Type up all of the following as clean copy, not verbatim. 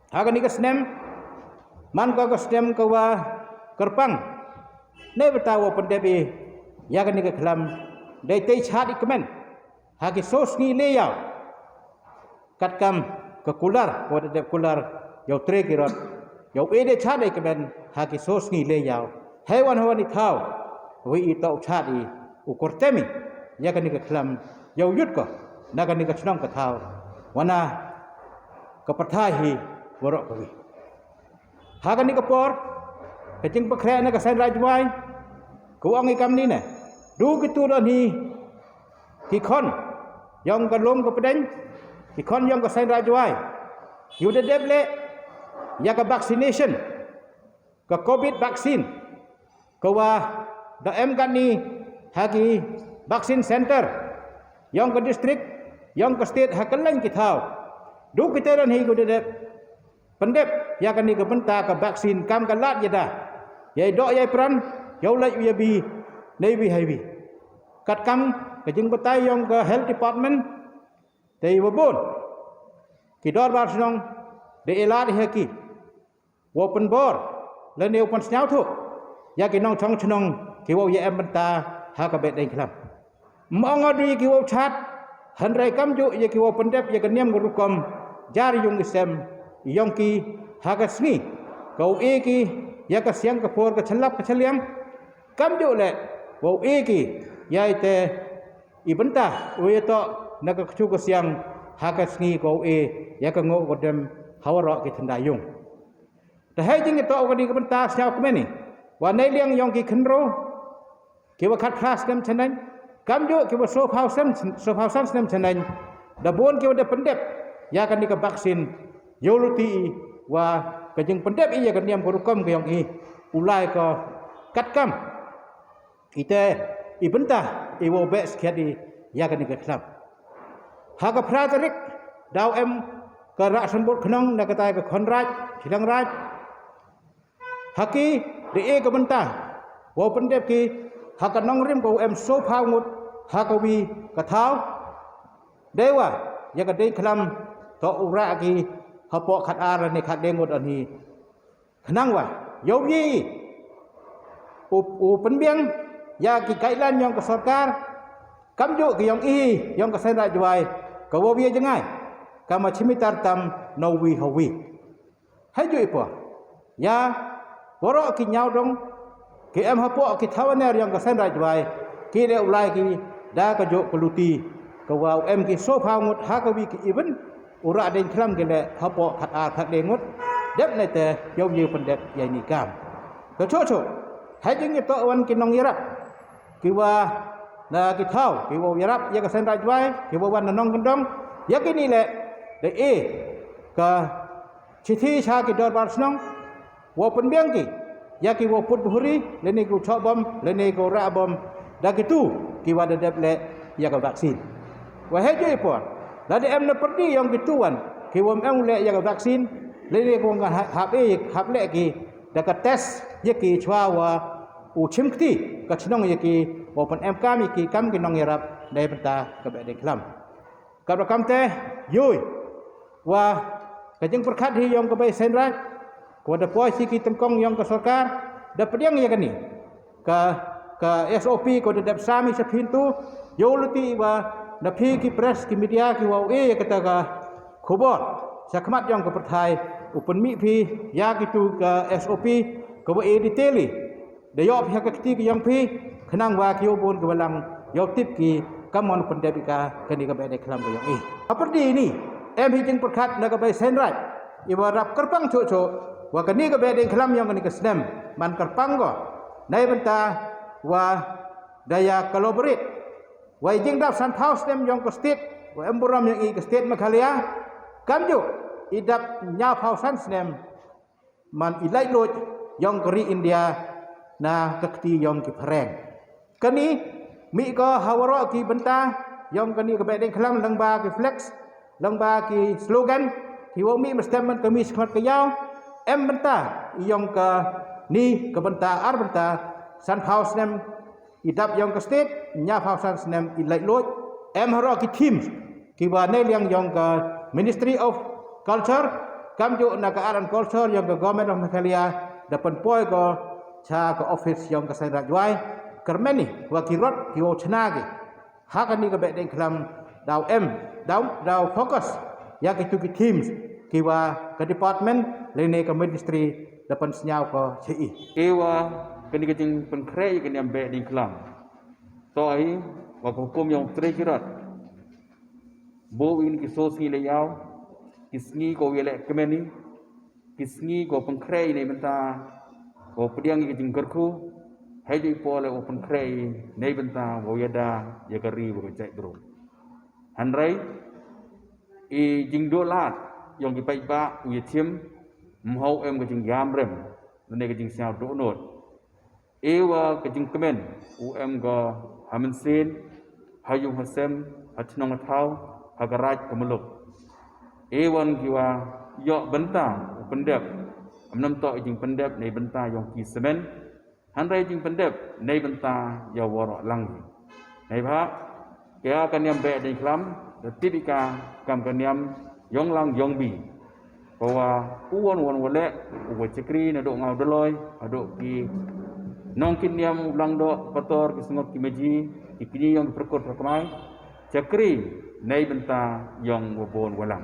hagan ni kesnem man ko kesnem ko wa kerpang ne betawo pendebi yagan ni kelam dai tei chat ikmen hagi sos ni leyau kat kam ke kular ko de kular yau tre kirot yau ede chat ikmen hagi sos ni leyau hewan hewan itau wi itau chat I ukortemi yagan ni kelam yau yut ko nagan ni kechnong katau wana kepertahi borok kawi hagan ni kepor kecing pekre na kasan rajwai kuang ikam ni ne du gitu dah ni kikon yang kalom ke pedeng kikon yang kasan rajwai you de deble ya ka vaccination ke covid vaksin kawa da em kan ni hagi vaksin center yang ke district yang ke state hakaleng kitau du kita dan hi ku de pendep ya kan ni ke benta ke vaksin kam kalat ya dah yai dok yai peran yau lai ya bi nei bi hai bi kat kam ke jing betai yang ke health department dei wabon ki dor bar snong de elat he ki open bor le ne open snyau thu ya ki nong chong chnong ki wo ye em benta ha ka bet dei klam mong adi ki wo chat han rai kam ju ye ki wo pendep ye ke niam gurukom jar yung isem yong ki ha ka sni kau e ki ya ka siang ka por ka chalap ka chaliam kam jo le wo e ki ya ite ibenta we to na ka chu ka siang ha ka sni ko e ya ka ngo ko dem hawara ki thanda yung ta hai jing to ka di ka benta sia ko meni wa nei liang yong ki khnro ki wa khat khas dem chanan kam jo ki wa so phausan sem chanan da bon ki wa de pendep ya kan ni ka vaksin yoluti wa kajeng pendep iya kan niam korukom ke yang I ulai ko kat kam ite ibenta iwo bes kiadi ya kan ke klap ha ka praterik daw em ka ra sambut khnong na katai ke khonraj silang raj haki de e ka benta wo pendep ki ha ka nong rim ko em so phau ngut ha ka wi ka thau dewa ya ka de khlam to ura ki hapo khat ara ni khat dengot ani khnang wa yau yi u penbiang ya ki kailan yang ke sarkar kam jo ki yang I yang ke sen rajwai ka wo wi jangai kama chimitar tam no wi hawi hai jo ipo ya borok ki nyau dong ki em hapo ki thawaner yang ke sen rajwai ki de ulai ki da ka jo keluti ka wa em ki so phaungut ha ka wi ki even ura den klam gele hapo khat a khat dengut dep ne te yau yu pendep yai ni kam to cho hai jing to wan ki nong yarap ki wa na ki thau ki wo yarap ya ka sen rajwai ki wo wan nong kendong ya ki ni le de e ka chithi cha ki dor bar snong wo penbiang ki ya ki wo put buhuri le ni ku chok bom le ni ku ra bom da ki tu ki wa de dep le ya ka vaksin wa hai joi por lade em na perdi yang kituan ki wom em le ya vaksin le le ko ngan hab le ki da ka test ye ki chwa wa u chim kti ka chnong ye ki wo pen em kam ki kam ki nong yarap dai benta ka be de klam ka ro kam te yui wa ka jeng perkhat hi yang ka bai sen raj ko da poi si ki tengkong yang ka sarkar da pediang ye kan ni ka SOP ko da sami sa pintu yoluti wa na phi ki press ki media ki wau e kata ka khobor sakmat yang ke perthai upen mi phi ya ki tu ka SOP ko e detaili de yo phi ka kti ki yang phi khnang wa ki obon ke balang yo tip ki kamon pendebika kani ka be de klam ko yang e aperdi ni em hi jing perkhat na ka bai sen raj iwa rap kerpang cho wa kani ka be de klam yang kani ka snem man kerpang go nai benta wa daya collaborate wa jing dap san house dem yang ke state wa emburam yang I ke state Meghalaya kam jo idap nya pausan snem man ilai loj yang keri India na kakti yang ki phareng kani mi ko hawaro ki benta yang kani ke bedeng klam lang ba ki flex lang ba ki slogan ki wo mi mestem man kami skhat ke yaw em benta yang ke ni ke benta ar benta san house nem idap yang ke state nya pausan snem ilai loj em haro ki team ki wa ne liang yang ke Ministry of Culture kamjo na ka aran culture yang ke government of Meghalaya dapat poi ko cha ke office yang ke sai rajwai kermeni wa kirot ki o chnagi hakan ni ke bet deng kelam dau fokus ya ke tu ki teams ki wa ke department lene ke ministry dapat senyau ko CI ewa kini kecing penkrai kini ambek di kelam toi wa hukum yang terkirat bo ini kisos ni leyau kisni ko wele kemeni kisni ko penkrai ni benta ko pediang kecing kerku haji pole o penkrai ni benta wo yada ya kari wo cai bro hanrai i jingdolat yang kipai ba u yachim mhau em kecing yamrem ne kecing siau do not ewa kecing kemen UM go hamensin hayung hasem hatnong thau hagaraj kemeluk ewan kiwa yok benta pendep amnam to jing pendep nei benta yong ki semen hanrai jing pendep nei benta ya woro lang nei ba kya kanyam be dei klam tipika kam kanyam yong lang yong bi bahwa uwan wale uwa cekri na do ngau doloi aduk ki nongkin yang ulang do kotor kisengok kimeji ikini yang perkot perkemai cekri nei benta yang wabon walang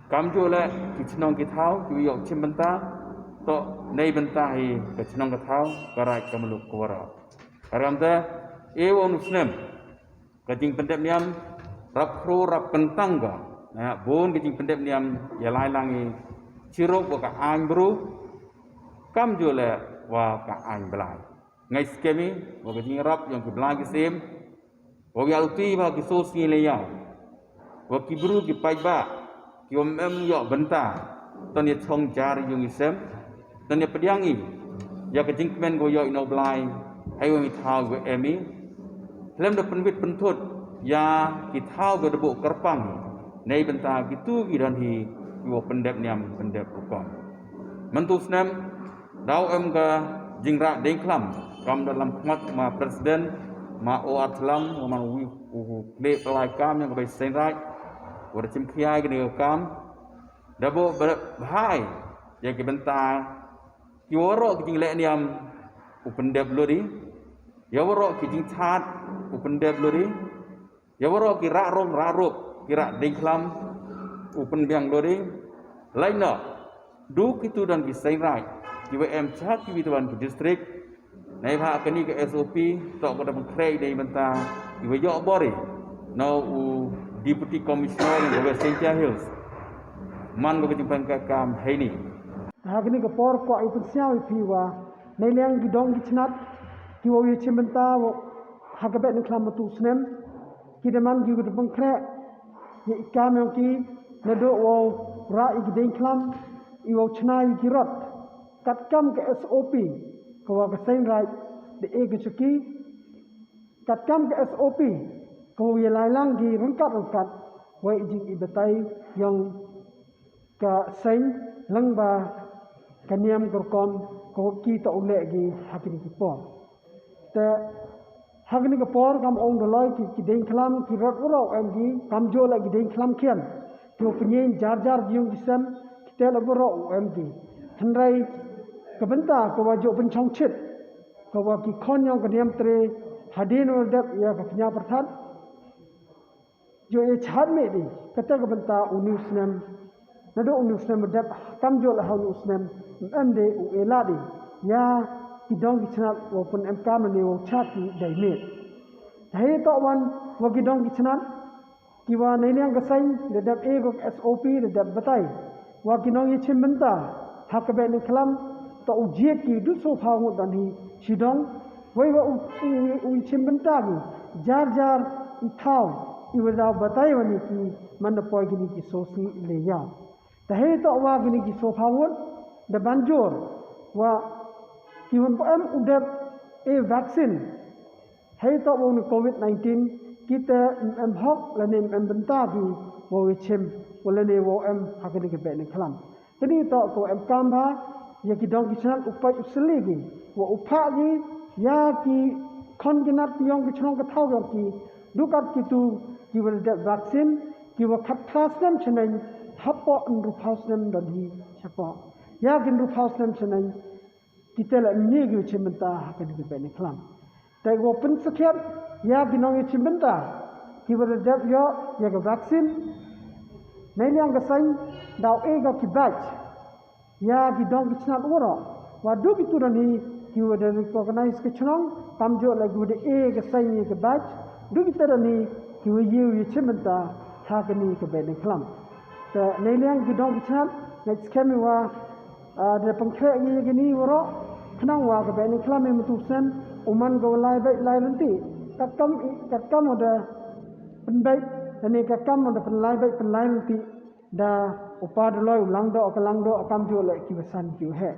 kamjo le kicnong kithau ki yok chim benta to nei benta hi kicnong kithau karai kameluk kuwara karamta ewon usnem kajing pendep niam rap kru rap pentang ga na bon kajing pendep niam ya lai langi cirok ka ang bru kamjo le wa ka ang belai ngai skemi wa ka rap yang ke belai sem wa ya uti ba ki sos ni le ya wa ki bru ki pai ba ki om em yo benta ton ye thong jar yung isem ton ye pediang i ya ka jing men go yo ino belai ai wa mi thau go emi lem da penwit pentut ya ki thau go debu kerpang nei benta gitu ki dan hi wo pendep niam pendep ukon mentu snem dau em ka jingra deng klam kam dalam khmat ma presiden ma o atlam ma wi le pelai kam yang bai sen rai wa chim khiai ke ne kam dabo bahai ya ke benta ki woro ki jing le niam u pendep lori ya woro ki jing chat u pendep lori ya woro ki ra rop ki ra deng klam u penbiang lori lainnya du kitu dan ki sen rai UM chat ki tuan ki distrik nei pha kani ke SOP tok pada mengkrei nei benta iwe yok bori no u deputy commissioner in West Central Hills man go jimpan ka kam heini ha kini ke por ko ai pensiau piwa nei leng gi dong gi chnat ki wo ye chimbenta wo ha ka bet ni klam tu snem ki de man gi go mengkre ye ikam yang ki na do wo ra i gi deng klam i wo chnai gi rot kat kam ke SOP ko wa sen right de e ge chuki kat kam ke SOP ko ye lai lang gi rungkat wa jing i betai yang ka sen lang ba kaniam korkom ko ki ta ule gi hakini ki por te hakini ki por kam ong doloi ki deng klam ki rot ro em gi kam jo la gi deng klam kian to penyen jar yung kisam kita la ro em gi thanrai kebenta ko wajo pencong chit ko wa ki kon yang kaniam tre hadin ul dep ya ka pnya perthat jo e chat me di kata kebenta unus nem nado unus nem dep kam jo la hau unus nem ande u eladi ya ki dong ki chnat wo pun em kam ne wo chat ki dai me thai to wan wo ki dong ki chnat ki wa nei liang ka sai de dep e go SOP de dep batai wa ki nong ye chim benta hak be ni klam to ujiet ki du so pha ngut dan hi sidong wai wa u chim benta gi jar i thau i wa da batai wa ni ki man poi gi ni ki so si le ya ta he to wa gi ni ki so pha ngut de banjor wa ki hon em u de e vaccine he to wo ni COVID-19 kita em hok la ni em benta gi wo chim wala ne wo em hak ni ke be ni klam tadi to ko em kam ba ya ki dong kichal upai usli gi wa upha gi ya ki kon ginat yong ki chong ka thau yong ki dukat ki tu ki will get vaccine ki wa khat thas nam chnai hapo ndrup house nem dan hi siapa ya gin ndrup house nem senai kita la ni gi chimenta hakan gi bene klam tai go pen sekian ya ginong chimenta ki ber dep yo ya ga vaksin nei liang ga sai dau e ga ki batch ya gi dong gi chnat woro wa du gi tu ni ki wer de recognize ke chnong tam jo la gu de e ga sai ni ga batch du gi ter ni ki wer yu chimenta hakan ni ga bene klam ta nei liang gi dong gi chnat next kemi wa de pangkhe gi gini woro kenang wa ga bene klam mi tu sen uman go lai bai lai nanti kakam ada penbaik ini kakam ada penlai baik penlai nanti da upad loy ulang do akam jo le ki besan ki he